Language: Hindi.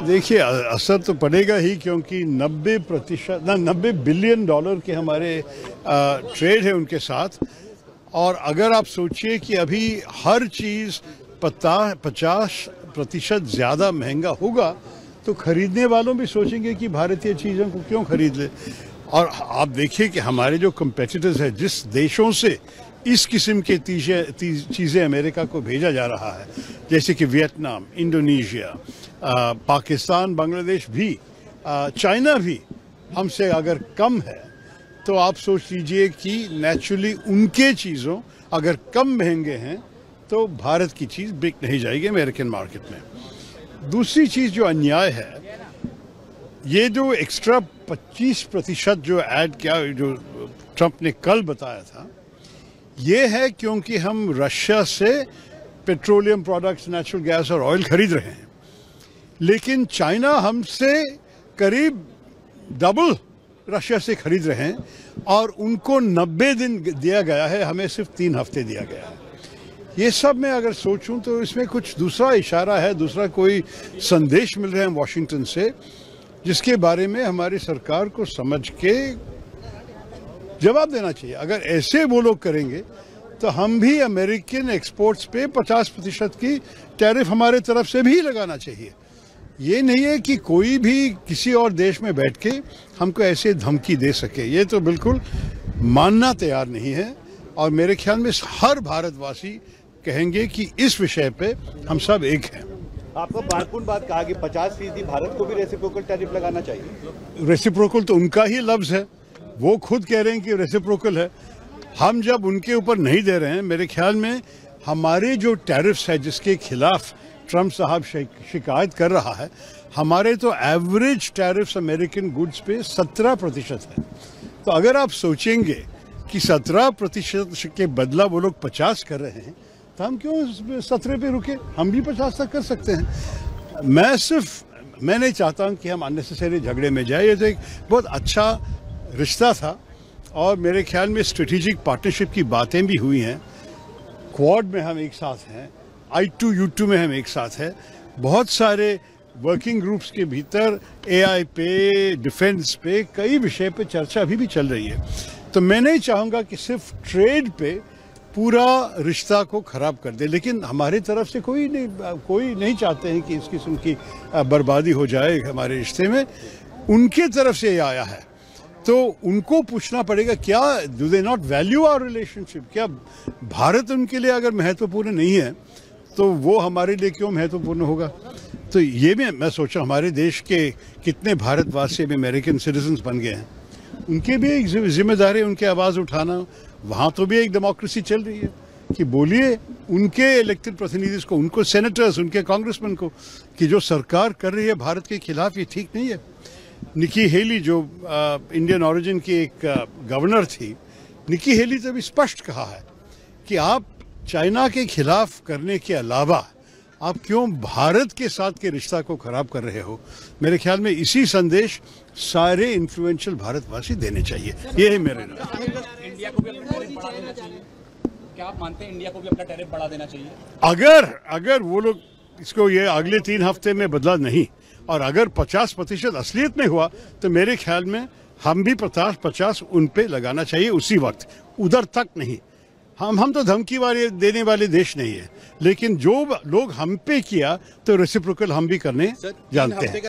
देखिए, असर तो पड़ेगा ही, क्योंकि 90 बिलियन डॉलर के हमारे ट्रेड है उनके साथ। और अगर आप सोचिए कि अभी हर चीज़ 50% ज़्यादा महंगा होगा, तो खरीदने वालों भी सोचेंगे कि भारतीय चीज़ों को क्यों खरीद ले। और आप देखिए कि हमारे जो कंपेटिटर्स हैं, जिस देशों से इस किस्म के चीज़ें अमेरिका को भेजा जा रहा है, जैसे कि वियतनाम, इंडोनेशिया, पाकिस्तान, बांग्लादेश भी, चाइना भी हमसे अगर कम है, तो आप सोच लीजिए कि नेचुरली उनके चीज़ों अगर कम महंगे हैं तो भारत की चीज़ बिक नहीं जाएगी अमेरिकन मार्केट में। दूसरी चीज़ जो अन्याय है, ये जो एक्स्ट्रा 25% जो ऐड किया, जो ट्रंप ने कल बताया था, ये है क्योंकि हम रशिया से पेट्रोलियम प्रोडक्ट्स, नेचुरल गैस और ऑयल खरीद रहे हैं, लेकिन चाइना हमसे करीब डबल रशिया से खरीद रहे हैं और उनको 90 दिन दिया गया है, हमें सिर्फ 3 हफ्ते दिया गया है। ये सब मैं अगर सोचूं तो इसमें कुछ दूसरा इशारा है, दूसरा कोई संदेश मिल रहे हैं वॉशिंगटन से, जिसके बारे में हमारी सरकार को समझ के जवाब देना चाहिए। अगर ऐसे वो लोग करेंगे तो हम भी अमेरिकन एक्सपोर्ट्स पे 50% की टैरिफ हमारे तरफ से भी लगाना चाहिए। ये नहीं है कि कोई भी किसी और देश में बैठ के हमको ऐसे धमकी दे सके, ये तो बिल्कुल मानना तैयार नहीं है। और मेरे ख्याल में हर भारतवासी कहेंगे कि इस विषय पे हम सब एक हैं। आपको महत्वपूर्ण बात कहा कि 50% भारत को भी रेसिप्रोकल टैरिफ लगाना चाहिए। रेसिप्रोकल तो उनका ही लफ्ज़ है, वो खुद कह रहे हैं कि रेसिप्रोकल है। हम जब उनके ऊपर नहीं दे रहे हैं, मेरे ख्याल में हमारे जो टैरिफ्स है जिसके खिलाफ ट्रंप साहब शिकायत कर रहा है, हमारे तो एवरेज टैरिफ्स अमेरिकन गुड्स पे 17% है। तो अगर आप सोचेंगे कि 17% के बदला वो लोग 50 कर रहे हैं, तो हम क्यों 17 पे रुके, हम भी 50 तक कर सकते हैं। मैं नहीं चाहता हूँ कि हम अननेसेसरी झगड़े में जाए। ये तो एक बहुत अच्छा रिश्ता था और मेरे ख्याल में स्ट्रेटेजिक पार्टनरशिप की बातें भी हुई हैं। क्वाड में हम एक साथ हैं, I2U2 में हम एक साथ हैं, बहुत सारे वर्किंग ग्रुप्स के भीतर AI पे, डिफेंस पे, कई विषय पे चर्चा अभी भी चल रही है। तो मैं नहीं चाहूँगा कि सिर्फ ट्रेड पे पूरा रिश्ता को खराब कर दे, लेकिन हमारी तरफ से कोई नहीं चाहते हैं कि इस किस्म की बर्बादी हो जाए हमारे रिश्ते में। उनके तरफ से ये आया है तो उनको पूछना पड़ेगा, क्या do they not value our relationship? क्या भारत उनके लिए अगर महत्वपूर्ण नहीं है तो वो हमारे लिए क्यों महत्वपूर्ण होगा? तो ये मैं सोचा हमारे देश के कितने भारतवासी में अमेरिकन सिटीजन्स बन गए हैं, उनके भी एक जिम्मेदारी, उनकी आवाज़ उठाना। वहाँ तो भी एक डेमोक्रेसी चल रही है कि बोलिए उनके इलेक्टेड प्रतिनिधि को, उनको सेनेटर्स, उनके कांग्रेसमैन को, कि जो सरकार कर रही है भारत के खिलाफ ये ठीक नहीं है। निकी हेली जो इंडियन ओरिजिन की एक गवर्नर थी, निकी हेली ने भी स्पष्ट कहा है कि आप चाइना के खिलाफ करने के अलावा आप क्यों भारत के साथ के रिश्ता को खराब कर रहे हो। मेरे ख्याल में इसी संदेश सारे इन्फ्लुएंशियल भारतवासी देने चाहिए। ये है मेरे नाम। इंडिया को भी अपना टैरिफ बढ़ा देना चाहिए। क्या आप मानते हैं इंडिया को भी अपना टैरिफ बढ़ा देना चाहिए? अगर वो लोग इसको ये अगले 3 हफ्ते में बदला नहीं और अगर 50% असलियत में हुआ, तो मेरे ख्याल में हम भी 50 उन पे लगाना चाहिए उसी वक्त, उधर तक नहीं। हम तो धमकी वाले देने वाले देश नहीं है, लेकिन जो लोग हम पे किया तो रेसिप्रोकल हम भी करने जानते हैं।